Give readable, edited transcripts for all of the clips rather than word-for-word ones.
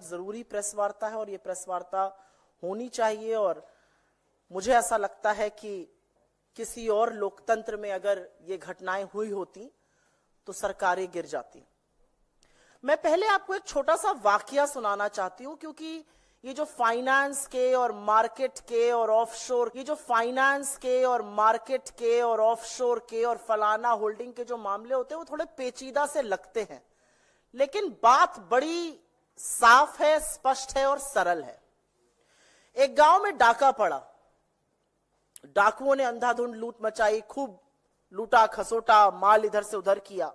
जरूरी प्रेस वार्ता है और ये प्रेस वार्ता होनी चाहिए। और मुझे ऐसा लगता है कि किसी और लोकतंत्र में अगर ये घटनाएं हुई होती तो सरकारें गिर जाती। मैं पहले आपको एक छोटा सा वाकया सुनाना चाहती हूं, क्योंकि ये जो फाइनेंस के और मार्केट के और ऑफशोर, ये जो फाइनेंस के और मार्केट के और ऑफशोर के और फलाना होल्डिंग के जो मामले होते हैं वो थोड़े पेचीदा से लगते हैं, लेकिन बात बड़ी साफ है, स्पष्ट है और सरल है। एक गांव में डाका पड़ा, डाकुओं ने अंधाधुंध लूट मचाई, खूब लूटा खसोटा, माल इधर से उधर किया।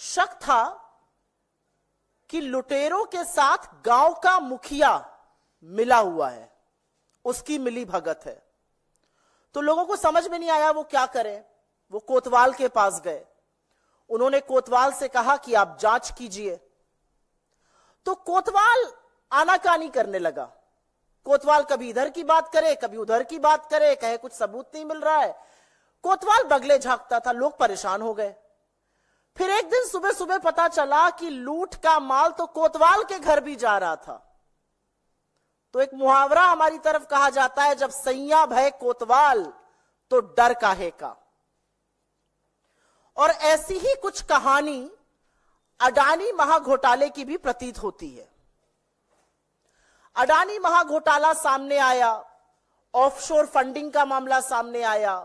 शक था कि लुटेरों के साथ गांव का मुखिया मिला हुआ है, उसकी मिली भगत है। तो लोगों को समझ में नहीं आया वो क्या करें। वो कोतवाल के पास गए, उन्होंने कोतवाल से कहा कि आप जांच कीजिए। तो कोतवाल आनाकानी करने लगा। कोतवाल कभी इधर की बात करे, कभी उधर की बात करे, कहे कुछ सबूत नहीं मिल रहा है। कोतवाल बगले झांकता था, लोग परेशान हो गए। फिर एक दिन सुबह सुबह पता चला कि लूट का माल तो कोतवाल के घर भी जा रहा था। तो एक मुहावरा हमारी तरफ कहा जाता है, जब सैया भय कोतवाल तो डर काहे का। और ऐसी ही कुछ कहानी अडानी महाघोटाले की भी प्रतीत होती है। अडानी महाघोटाला सामने आया, ऑफशोर फंडिंग का मामला सामने आया,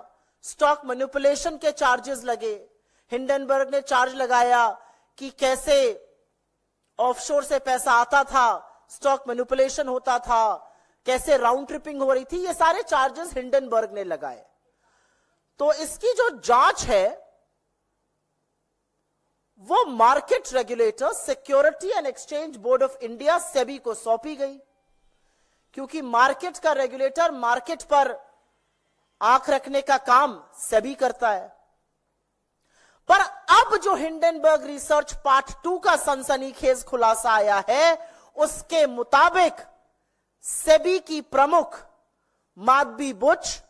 स्टॉक मैनिपुलेशन के चार्जेस लगे। हिंडनबर्ग ने चार्ज लगाया कि कैसे ऑफशोर से पैसा आता था, स्टॉक मैनिपुलेशन होता था, कैसे राउंड ट्रिपिंग हो रही थी। ये सारे चार्जेस हिंडनबर्ग ने लगाए। तो इसकी जो जांच है वो market regulator security and exchange board of India SEBI को सौंपी गई, क्योंकि मार्केट का रेगुलेटर मार्केट पर आंख रखने का काम सेबी करता है। पर अब जो हिंडनबर्ग रिसर्च पार्ट 2 का सनसनीखेज खुलासा आया है, उसके मुताबिक सेबी की प्रमुख माधवी बुच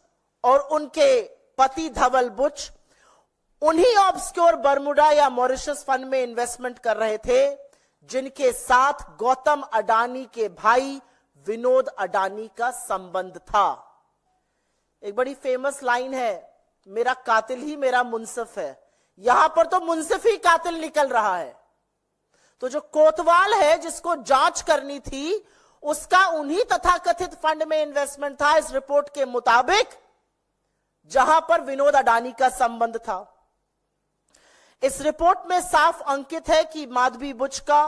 और उनके पति धवल बुच उन्हीं ऑब्सक्योर बर्मुडा या मॉरिशस फंड में इन्वेस्टमेंट कर रहे थे जिनके साथ गौतम अडानी के भाई विनोद अडानी का संबंध था। एक बड़ी फेमस लाइन है, मेरा कातिल ही मेरा मुंसिफ है। यहां पर तो मुंसिफ ही कातिल निकल रहा है। तो जो कोतवाल है जिसको जांच करनी थी, उसका उन्हीं तथाकथित फंड में इन्वेस्टमेंट था इस रिपोर्ट के मुताबिक, जहां पर विनोद अडानी का संबंध था। इस रिपोर्ट में साफ अंकित है कि माधवी बुच का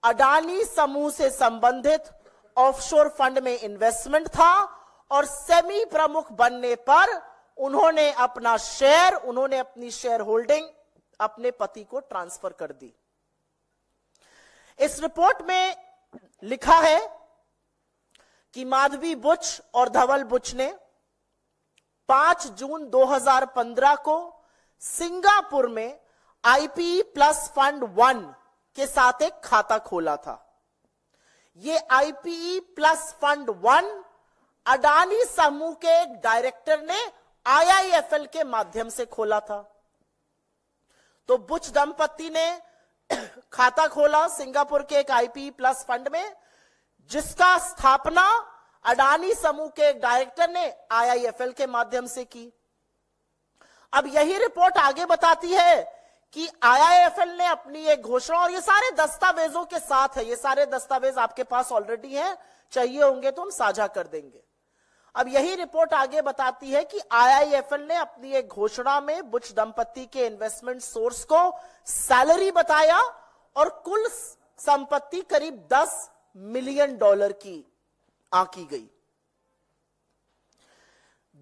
अडानी समूह से संबंधित ऑफशोर फंड में इन्वेस्टमेंट था और सेमी प्रमुख बनने पर उन्होंने अपना शेयर, उन्होंने अपनी शेयर होल्डिंग अपने पति को ट्रांसफर कर दी। इस रिपोर्ट में लिखा है कि माधवी बुच और धवल बुच ने 5 जून 2015 को सिंगापुर में आईपीई प्लस फंड 1 के साथ एक खाता खोला था। यह आईपीई प्लस फंड 1 अडानी समूह के एक डायरेक्टर ने आईआईएफएल के माध्यम से खोला था। तो बुच दंपति ने खाता खोला सिंगापुर के एक आईपीई प्लस फंड में, जिसका स्थापना अडानी समूह के एक डायरेक्टर ने आईआईएफएल के माध्यम से की। अब यही रिपोर्ट आगे बताती है कि आईआईएफएल ने अपनी एक घोषणा, और ये सारे दस्तावेजों के साथ है, ये सारे दस्तावेज आपके पास ऑलरेडी हैं, चाहिए होंगे तो हम साझा कर देंगे। अब यही रिपोर्ट आगे बताती है कि आईआईएफएल ने अपनी एक घोषणा में बुच दंपति के इन्वेस्टमेंट सोर्स को सैलरी बताया और कुल संपत्ति करीब $10 मिलियन की आंकी गई।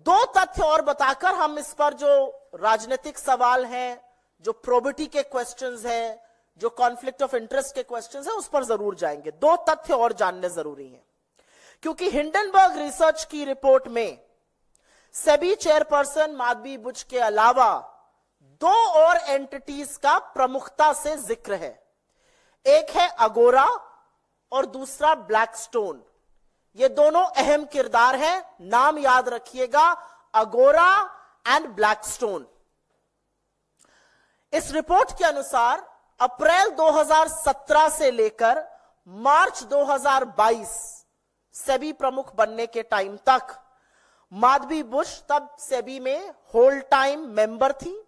2 तथ्य और बताकर हम इस पर जो राजनीतिक सवाल हैं, जो प्रोबिटी के क्वेश्चंस हैं, जो कॉन्फ्लिक्ट ऑफ इंटरेस्ट के क्वेश्चंस हैं, उस पर जरूर जाएंगे। 2 तथ्य और जानने जरूरी हैं, क्योंकि हिंडनबर्ग रिसर्च की रिपोर्ट में सेबी चेयरपर्सन माधवी बुच के अलावा 2 और एंटिटीज का प्रमुखता से जिक्र है। एक है अगोरा और दूसरा ब्लैकस्टोन। ये दोनों अहम किरदार हैं, नाम याद रखिएगा, अगोरा एंड ब्लैकस्टोन। इस रिपोर्ट के अनुसार अप्रैल 2017 से लेकर मार्च 2022 सेबी प्रमुख बनने के टाइम तक माधवी बुश तब सेबी में होल टाइम मेंबर थी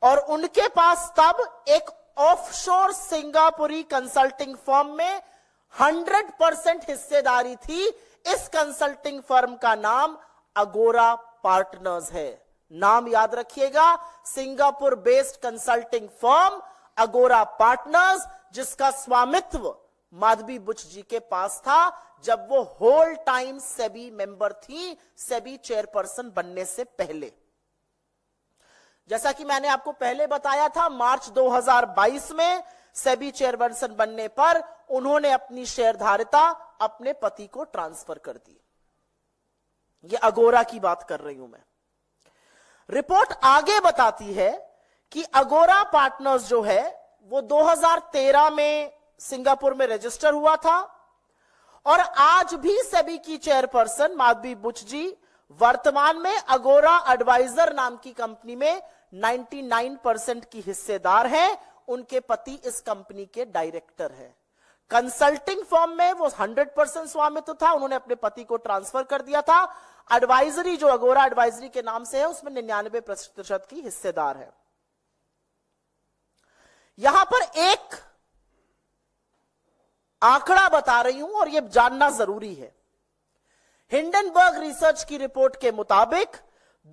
और उनके पास तब एक ऑफशोर सिंगापुरी कंसल्टिंग फर्म में 100% हिस्सेदारी थी। इस कंसल्टिंग फर्म का नाम अगोरा पार्टनर्स है। नाम याद रखिएगा, सिंगापुर बेस्ड कंसल्टिंग फर्म अगोरा पार्टनर्स, जिसका स्वामित्व माधवी बुश जी के पास था जब वो होल टाइम सेबी मेंबर थी, सेबी चेयरपर्सन बनने से पहले। जैसा कि मैंने आपको पहले बताया था, मार्च 2022 में सेबी चेयरपर्सन बनने पर उन्होंने अपनी शेयरधारिता अपने पति को ट्रांसफर कर दी। ये अगोरा की बात कर रही हूं मैं। रिपोर्ट आगे बताती है कि अगोरा पार्टनर्स जो है वो 2013 में सिंगापुर में रजिस्टर हुआ था और आज भी सेबी की चेयरपर्सन माधवी बुश जी वर्तमान में अगोरा एडवाइजर नाम की कंपनी में 99% की हिस्सेदार हैं। उनके पति इस कंपनी के डायरेक्टर हैं। कंसल्टिंग फर्म में वो 100% स्वामित्व था, उन्होंने अपने पति को ट्रांसफर कर दिया था। एडवाइजरी जो अगोरा एडवाइजरी के नाम से है उसमें 99% की हिस्सेदार है। यहां पर एक आंकड़ा बता रही हूं और यह जानना जरूरी है। हिंडनबर्ग रिसर्च की रिपोर्ट के मुताबिक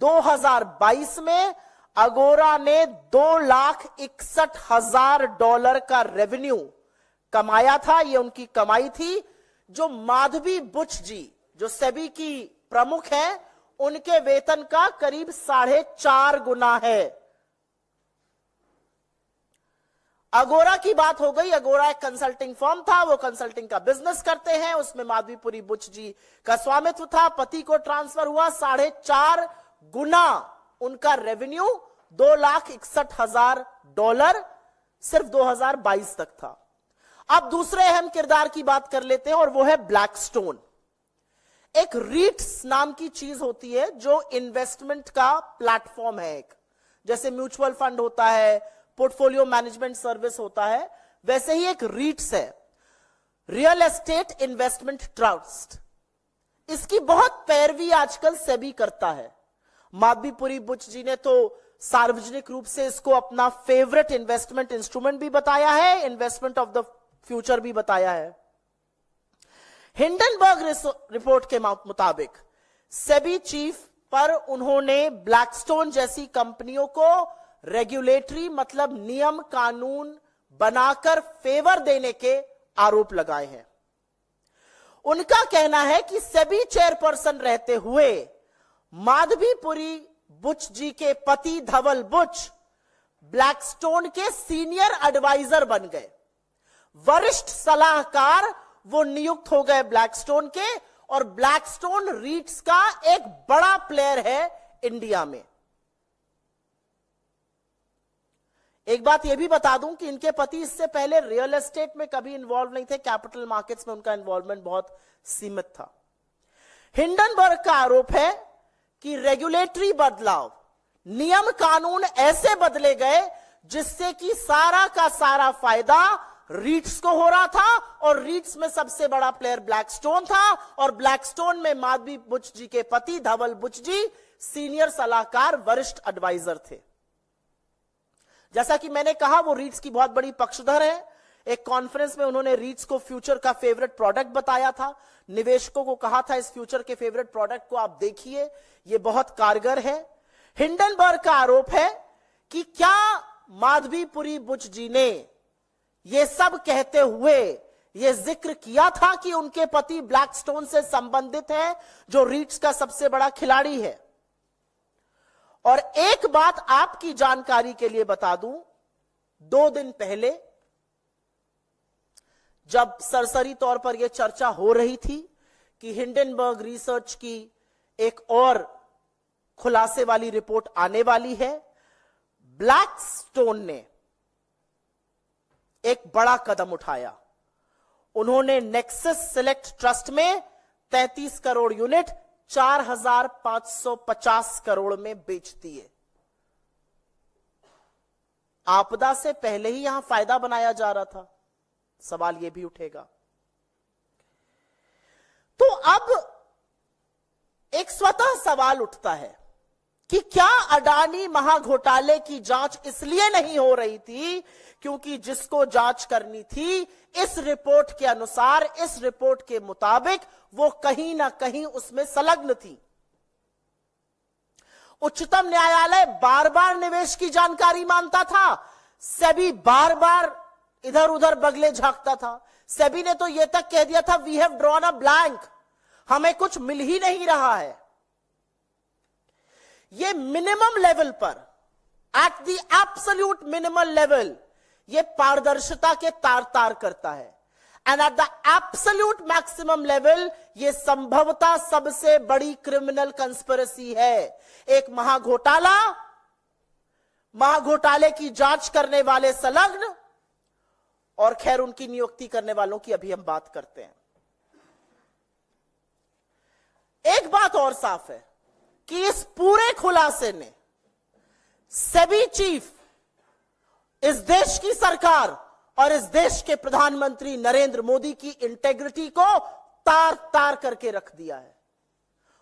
2022 में अगोरा ने $2,61,000 का रेवेन्यू कमाया था। यह उनकी कमाई थी, जो माधवी बुश जी जो सेबी की प्रमुख हैं उनके वेतन का करीब 4.5 गुना है। अगोरा की बात हो गई। अगोरा एक कंसल्टिंग फर्म था, वो कंसल्टिंग का बिजनेस करते हैं, उसमें माधवीपुरी बुश जी का स्वामित्व था। पति को ट्रांसफर हुआ, 4.5 गुना उनका रेवेन्यू $2,61,000 सिर्फ 2022 तक था। अब दूसरे अहम किरदार की बात कर लेते हैं और वो है ब्लैकस्टोन। एक रीट्स नाम की चीज होती है जो इन्वेस्टमेंट का प्लेटफॉर्म है। एक जैसे म्यूचुअल फंड होता है, पोर्टफोलियो मैनेजमेंट सर्विस होता है, वैसे ही एक रीट्स है, रियल एस्टेट इन्वेस्टमेंट ट्रस्ट। इसकी बहुत पैरवी आजकल सेबी करता है। माधवीपुरी बुश जी ने तो सार्वजनिक रूप से इसको अपना फेवरेट इन्वेस्टमेंट इंस्ट्रूमेंट भी बताया है, इन्वेस्टमेंट ऑफ द फ्यूचर भी बताया है। हिंडनबर्ग रिपोर्ट के मुताबिक सेबी चीफ पर उन्होंने ब्लैकस्टोन जैसी कंपनियों को रेगुलेटरी मतलब नियम कानून बनाकर फेवर देने के आरोप लगाए हैं। उनका कहना है कि सेबी चेयरपर्सन रहते हुए माधवीपुरी बुश जी के पति धवल बुश ब्लैकस्टोन के सीनियर एडवाइजर बन गए, वरिष्ठ सलाहकार वो नियुक्त हो गए ब्लैकस्टोन के, और ब्लैकस्टोन रीट्स का एक बड़ा प्लेयर है इंडिया में। एक बात यह भी बता दूं कि इनके पति इससे पहले रियल एस्टेट में कभी इन्वॉल्व नहीं थे, कैपिटल मार्केट्स में उनका इन्वॉल्वमेंट बहुत सीमित था। हिंडनबर्ग का आरोप है कि रेगुलेटरी बदलाव, नियम कानून ऐसे बदले गए जिससे कि सारा का सारा फायदा रीट्स को हो रहा था, और रीट्स में सबसे बड़ा प्लेयर ब्लैकस्टोन था, और ब्लैकस्टोन में माधवी बुश जी के पति धवल बुश जी सीनियर सलाहकार वरिष्ठ एडवाइजर थे। जैसा कि मैंने कहा, वो रीट्स की बहुत बड़ी पक्षधर है। एक कॉन्फ्रेंस में उन्होंने रीट्स को फ्यूचर का फेवरेट प्रोडक्ट बताया था, निवेशकों को कहा था इस फ्यूचर के फेवरेट प्रोडक्ट को आप देखिए, ये बहुत कारगर है। हिंडनबर्ग का आरोप है कि क्या माधवीपुरी बुश जी ने ये सब कहते हुए ये जिक्र किया था कि उनके पति ब्लैकस्टोन से संबंधित है, जो रीट्स का सबसे बड़ा खिलाड़ी है। और एक बात आपकी जानकारी के लिए बता दूं, 2 दिन पहले जब सरसरी तौर पर यह चर्चा हो रही थी कि हिंडनबर्ग रिसर्च की एक और खुलासे वाली रिपोर्ट आने वाली है, ब्लैकस्टोन ने एक बड़ा कदम उठाया। उन्होंने नेक्सस सिलेक्ट ट्रस्ट में 33 करोड़ यूनिट 4,550 करोड़ में बेच दिए। आपदा से पहले ही यहां फायदा बनाया जा रहा था। सवाल यह भी उठेगा। तो अब एक स्वतः सवाल उठता है कि क्या अडानी महाघोटाले की जांच इसलिए नहीं हो रही थी क्योंकि जिसको जांच करनी थी इस रिपोर्ट के अनुसार, इस रिपोर्ट के मुताबिक वो कहीं ना कहीं उसमें संलग्न थी। उच्चतम न्यायालय बार बार निवेश की जानकारी मांगता था, सेबी बार बार इधर उधर बगले झांकता था। सेबी ने तो यह तक कह दिया था we have drawn a blank, हमें कुछ मिल ही नहीं रहा है। ये मिनिमम लेवल पर, at the absolute minimum level, ये पारदर्शिता के तार तार करता है। And at the absolute maximum level ये संभवतः सबसे बड़ी क्रिमिनल कंस्पिरेसी है। एक महाघोटाले की जांच करने वाले संलग्न, और खैर उनकी नियुक्ति करने वालों की अभी हम बात करते हैं। एक बात और साफ है कि इस पूरे खुलासे ने सेबी चीफ, इस देश की सरकार और इस देश के प्रधानमंत्री नरेंद्र मोदी की इंटेग्रिटी को तार तार करके रख दिया है।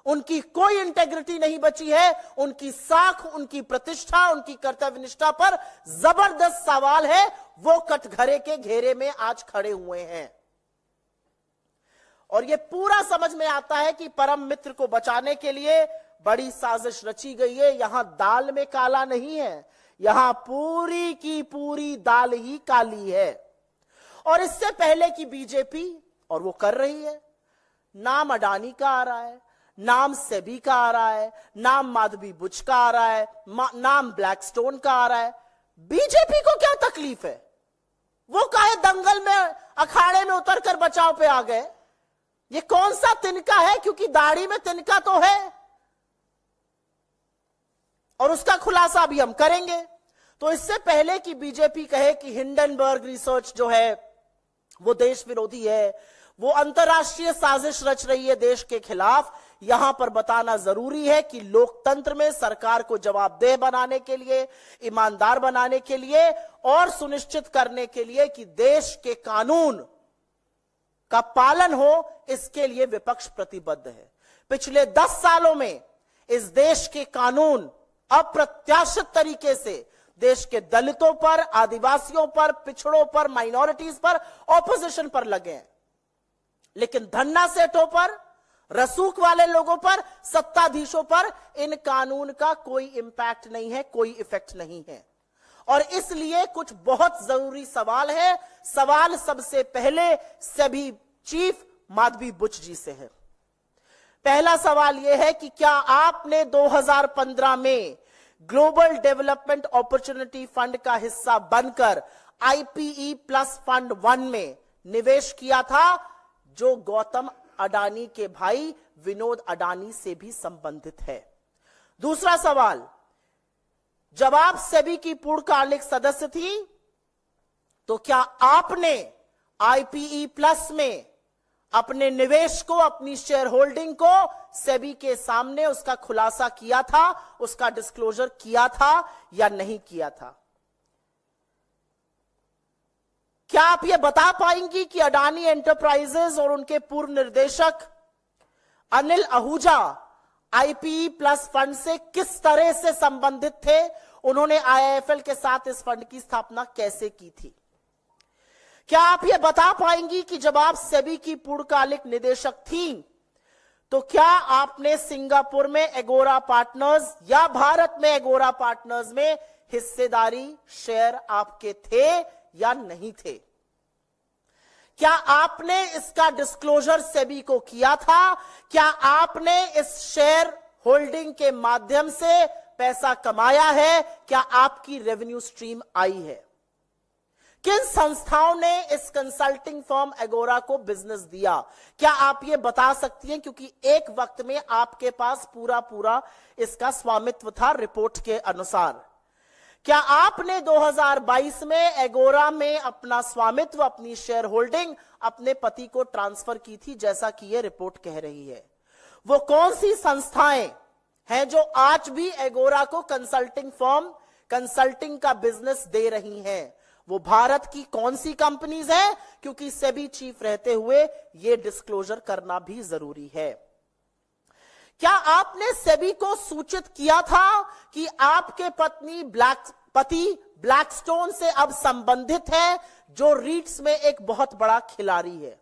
उनकी कोई इंटेग्रिटी नहीं बची है। उनकी साख, उनकी प्रतिष्ठा, उनकी कर्तव्यनिष्ठा पर जबरदस्त सवाल है। वो कटघरे के घेरे में आज खड़े हुए हैं और यह पूरा समझ में आता है कि परम मित्र को बचाने के लिए बड़ी साजिश रची गई है। यहां दाल में काला नहीं है, यहां पूरी की पूरी दाल ही काली है। और इससे पहले की बीजेपी, और वो कर रही है, नाम अडानी का आ रहा है, नाम सेबी का आ रहा है, नाम माधवी बुच का आ रहा है, नाम ब्लैकस्टोन का आ रहा है। बीजेपी को क्या तकलीफ है? वो काहे दंगल में, अखाड़े में उतरकर बचाव पे आ गए? ये कौन सा तिनका है? क्योंकि दाढ़ी में तिनका तो है और उसका खुलासा अभी हम करेंगे। तो इससे पहले कि बीजेपी कहे कि हिंडनबर्ग रिसर्च जो है वो देश विरोधी है, वो अंतरराष्ट्रीय साजिश रच रही है देश के खिलाफ, यहां पर बताना जरूरी है कि लोकतंत्र में सरकार को जवाबदेह बनाने के लिए, ईमानदार बनाने के लिए और सुनिश्चित करने के लिए कि देश के कानून का पालन हो, इसके लिए विपक्ष प्रतिबद्ध है। पिछले 10 सालों में इस देश के कानून अप्रत्याशित तरीके से देश के दलितों पर, आदिवासियों पर, पिछड़ों पर, माइनॉरिटीज पर, ऑपोजिशन पर लगे हैं, लेकिन धन्ना सेठों पर, रसूख वाले लोगों पर, सत्ताधीशों पर इन कानून का कोई इंपैक्ट नहीं है, कोई इफेक्ट नहीं है। और इसलिए कुछ बहुत जरूरी सवाल है। सवाल सबसे पहले सेबी चीफ माधवी बुच जी से है। पहला सवाल यह है कि क्या आपने 2015 में ग्लोबल डेवलपमेंट अपॉर्चुनिटी फंड का हिस्सा बनकर IPE प्लस फंड 1 में निवेश किया था, जो गौतम अडानी के भाई विनोद अडानी से भी संबंधित है? दूसरा सवाल, जब आप सेबी की पूर्णकालिक सदस्य थी तो क्या आपने IPE प्लस में अपने निवेश को, अपनी शेयर होल्डिंग को सेबी के सामने उसका खुलासा किया था, उसका डिस्क्लोजर किया था या नहीं किया था? क्या आप यह बता पाएंगी कि अडानी एंटरप्राइजेज और उनके पूर्व निर्देशक Anil Ahuja IPE plus fund से किस तरह से संबंधित थे? उन्होंने IIFL के साथ इस फंड की स्थापना कैसे की थी? क्या आप यह बता पाएंगी कि जब आप सेबी की पूर्णकालिक निदेशक थी तो क्या आपने सिंगापुर में एगोरा पार्टनर्स या भारत में एगोरा पार्टनर्स में हिस्सेदारी, शेयर आपके थे या नहीं थे? क्या आपने इसका डिस्क्लोजर सेबी को किया था? क्या आपने इस शेयर होल्डिंग के माध्यम से पैसा कमाया है? क्या आपकी रेवेन्यू स्ट्रीम आई है? किन संस्थाओं ने इस कंसल्टिंग फर्म एगोरा को बिजनेस दिया? क्या आप ये बता सकती हैं? क्योंकि एक वक्त में आपके पास पूरा इसका स्वामित्व था रिपोर्ट के अनुसार। क्या आपने 2022 में एगोरा में अपना स्वामित्व, अपनी शेयर होल्डिंग अपने पति को ट्रांसफर की थी, जैसा कि यह रिपोर्ट कह रही है? वो कौन सी संस्थाएं हैं जो आज भी एगोरा को कंसल्टिंग फर्म, कंसल्टिंग का बिजनेस दे रही हैं? वो भारत की कौन सी कंपनीज हैं, क्योंकि सेबी चीफ रहते हुए यह डिस्क्लोजर करना भी जरूरी है। क्या आपने सेबी को सूचित किया था कि आपके पति ब्लैकस्टोन से अब संबंधित है, जो रीट्स में एक बहुत बड़ा खिलाड़ी है?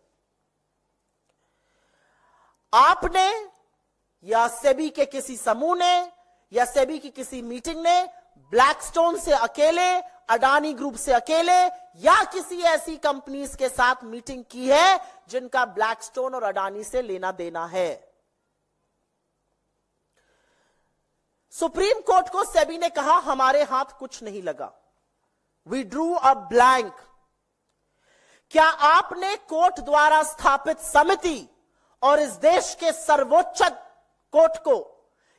आपने या सेबी के किसी समूह ने या सेबी की किसी मीटिंग ने ब्लैकस्टोन से अकेले, अडानी ग्रुप से अकेले या किसी ऐसी कंपनीज के साथ मीटिंग की है जिनका ब्लैकस्टोन और अडानी से लेना देना है? सुप्रीम कोर्ट को सेबी ने कहा हमारे हाथ कुछ नहीं लगा, वी ड्रू अ ब्लैंक। क्या आपने कोर्ट द्वारा स्थापित समिति और इस देश के सर्वोच्च कोर्ट को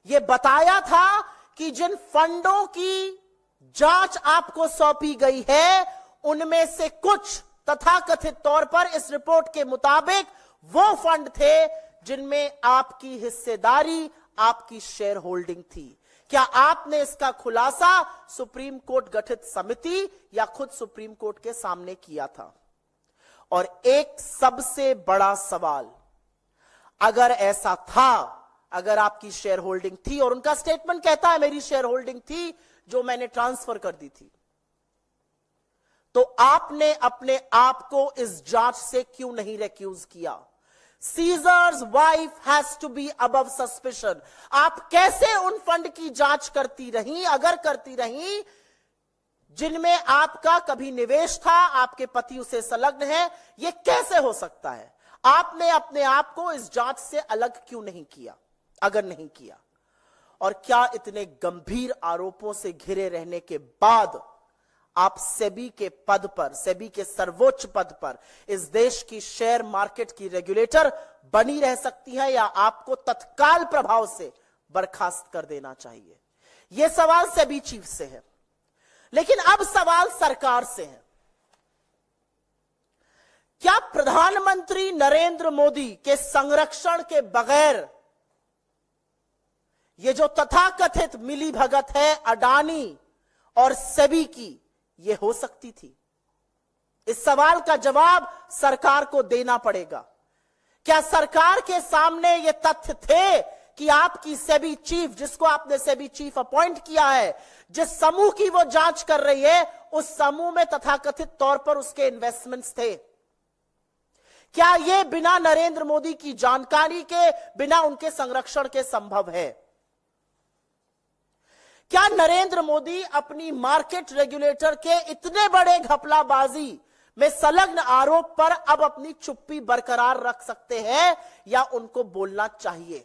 यह बताया था कि जिन फंडों की जांच आपको सौंपी गई है उनमें से कुछ तथाकथित तौर पर इस रिपोर्ट के मुताबिक वो फंड थे जिनमें आपकी हिस्सेदारी, आपकी शेयर होल्डिंग थी? क्या आपने इसका खुलासा सुप्रीम कोर्ट गठित समिति या खुद सुप्रीम कोर्ट के सामने किया था? और एक सबसे बड़ा सवाल, अगर ऐसा था, अगर आपकी शेयर होल्डिंग थी, और उनका स्टेटमेंट कहता है मेरी शेयर होल्डिंग थी जो मैंने ट्रांसफर कर दी थी, तो आपने अपने आप को इस जांच से क्यों नहीं रिक्यूज किया? Caesar's wife has to be above suspicion. आप कैसे उन फंड की जांच करती रही, अगर करती रही, जिनमें आपका कभी निवेश था, आपके पति उसे संलग्न है? यह कैसे हो सकता है? आपने अपने आप को इस जांच से अलग क्यों नहीं किया, अगर नहीं किया? और क्या इतने गंभीर आरोपों से घिरे रहने के बाद आप सेबी के पद पर, सेबी के सर्वोच्च पद पर, इस देश की शेयर मार्केट की रेगुलेटर बनी रह सकती है, या आपको तत्काल प्रभाव से बर्खास्त कर देना चाहिए? यह सवाल सेबी चीफ से है। लेकिन अब सवाल सरकार से है। क्या प्रधानमंत्री नरेंद्र मोदी के संरक्षण के बगैर ये जो तथाकथित मिलीभगत है अडानी और सेबी की, ये हो सकती थी? इस सवाल का जवाब सरकार को देना पड़ेगा। क्या सरकार के सामने ये तथ्य थे कि आपकी सेबी चीफ, जिसको आपने सेबी चीफ अपॉइंट किया है, जिस समूह की वो जांच कर रही है, उस समूह में तथाकथित तौर पर उसके इन्वेस्टमेंट्स थे? क्या यह बिना नरेंद्र मोदी की जानकारी के, बिना उनके संरक्षण के संभव है? क्या नरेंद्र मोदी अपनी मार्केट रेगुलेटर के इतने बड़े घपलाबाजी में संलग्न आरोप पर अब अपनी चुप्पी बरकरार रख सकते हैं, या उनको बोलना चाहिए?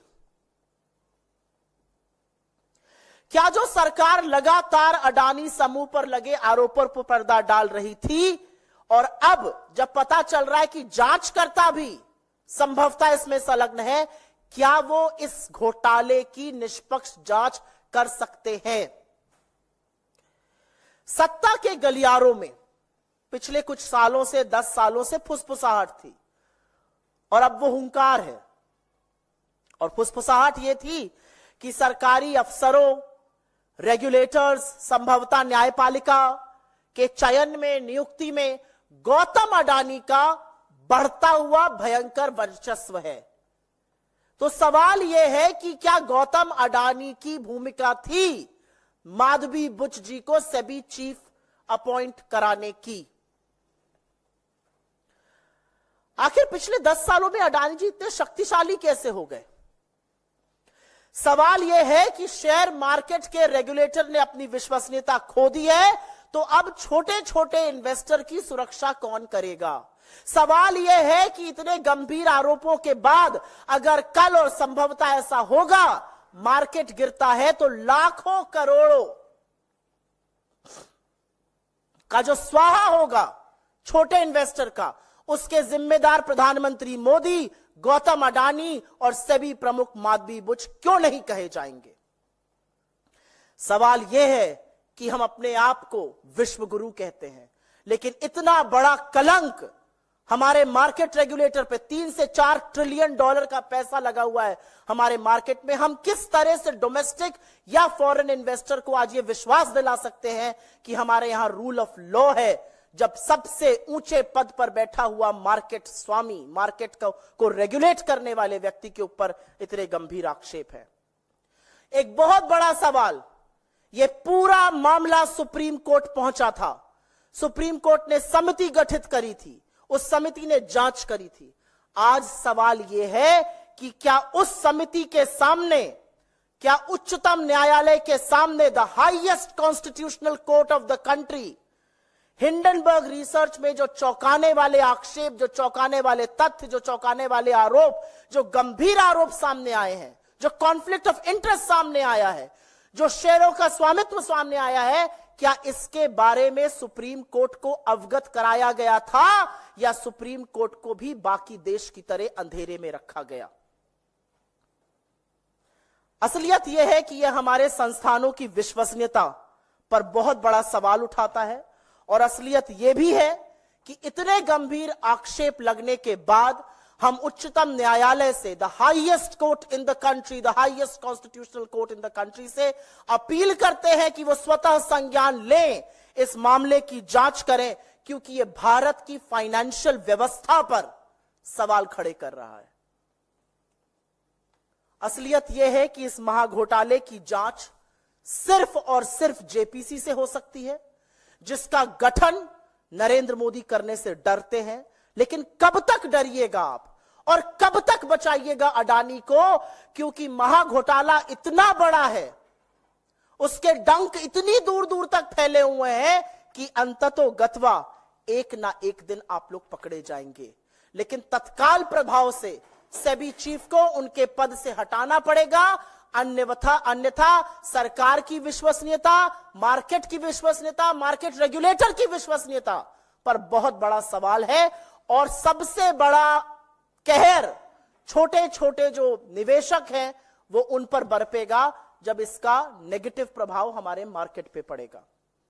क्या जो सरकार लगातार अडानी समूह पर लगे आरोपों पर पर्दा डाल रही थी, और अब जब पता चल रहा है कि जांचकर्ता भी संभवतः इसमें संलग्न है, क्या वो इस घोटाले की निष्पक्ष जांच कर सकते हैं? सत्ता के गलियारों में पिछले कुछ सालों से, 10 सालों से फुसफुसाहट थी, और अब वो हुंकार है। और फुसफुसाहट ये थी कि सरकारी अफसरों, रेगुलेटर्स, संभवतः न्यायपालिका के चयन में, नियुक्ति में गौतम अडानी का बढ़ता हुआ भयंकर वर्चस्व है। तो सवाल यह है कि क्या गौतम अडानी की भूमिका थी माधवी बुच जी को सेबी चीफ अपॉइंट कराने की? आखिर पिछले 10 सालों में अडानी जी इतने शक्तिशाली कैसे हो गए? सवाल यह है कि शेयर मार्केट के रेगुलेटर ने अपनी विश्वसनीयता खो दी है, तो अब छोटे छोटे इन्वेस्टर की सुरक्षा कौन करेगा? सवाल यह है कि इतने गंभीर आरोपों के बाद अगर कल, और संभवतः ऐसा होगा, मार्केट गिरता है, तो लाखों करोड़ों का जो स्वाहा होगा छोटे इन्वेस्टर का, उसके जिम्मेदार प्रधानमंत्री मोदी, गौतम अडानी और सेबी प्रमुख माधवी बुच क्यों नहीं कहे जाएंगे? सवाल यह है कि हम अपने आप को विश्व गुरु कहते हैं, लेकिन इतना बड़ा कलंक हमारे मार्केट रेगुलेटर पे, 3 से 4 ट्रिलियन डॉलर का पैसा लगा हुआ है हमारे मार्केट में। हम किस तरह से डोमेस्टिक या फॉरेन इन्वेस्टर को आज ये विश्वास दिला सकते हैं कि हमारे यहां रूल ऑफ लॉ है, जब सबसे ऊंचे पद पर बैठा हुआ मार्केट स्वामी, मार्केट को रेगुलेट करने वाले व्यक्ति के ऊपर इतने गंभीर आक्षेप है। एक बहुत बड़ा सवाल, यह पूरा मामला सुप्रीम कोर्ट पहुंचा था। सुप्रीम कोर्ट ने समिति गठित करी थी, उस समिति ने जांच करी थी। आज सवाल यह है कि क्या उस समिति के सामने, क्या उच्चतम न्यायालय के सामने, the highest constitutional court of the country, Hindenburg research में जो चौंकाने वाले आक्षेप, जो चौंकाने वाले तथ्य, जो चौंकाने वाले आरोप, जो गंभीर आरोप सामने आए हैं, जो कॉन्फ्लिक्ट ऑफ इंटरेस्ट सामने आया है, जो शेयरों का स्वामित्व सामने आया है, क्या इसके बारे में सुप्रीम कोर्ट को अवगत कराया गया था या सुप्रीम कोर्ट को भी बाकी देश की तरह अंधेरे में रखा गया? असलियत यह है कि यह हमारे संस्थानों की विश्वसनीयता पर बहुत बड़ा सवाल उठाता है, और असलियत यह भी है कि इतने गंभीर आक्षेप लगने के बाद हम उच्चतम न्यायालय से, the highest court in the country, the highest constitutional court in the country से अपील करते हैं कि वो स्वतः संज्ञान लें, इस मामले की जांच करें, क्योंकि यह भारत की फाइनेंशियल व्यवस्था पर सवाल खड़े कर रहा है। असलियत यह है कि इस महाघोटाले की जांच सिर्फ और सिर्फ जेपीसी से हो सकती है, जिसका गठन नरेंद्र मोदी करने से डरते हैं। लेकिन कब तक डरिएगा आप और कब तक बचाइएगा अडानी को? क्योंकि महाघोटाला इतना बड़ा है, उसके डंक इतनी दूर दूर तक फैले हुए हैं कि अंततो गत्वा एक ना एक दिन आप लोग पकड़े जाएंगे। लेकिन तत्काल प्रभाव से सेबी चीफ को उनके पद से हटाना पड़ेगा, अन्यथा सरकार की विश्वसनीयता, मार्केट की विश्वसनीयता, मार्केट रेगुलेटर की विश्वसनीयता पर बहुत बड़ा सवाल है। और सबसे बड़ा कहर छोटे छोटे जो निवेशक हैं वो उन पर बरपेगा जब इसका नेगेटिव प्रभाव हमारे मार्केट पे पड़ेगा।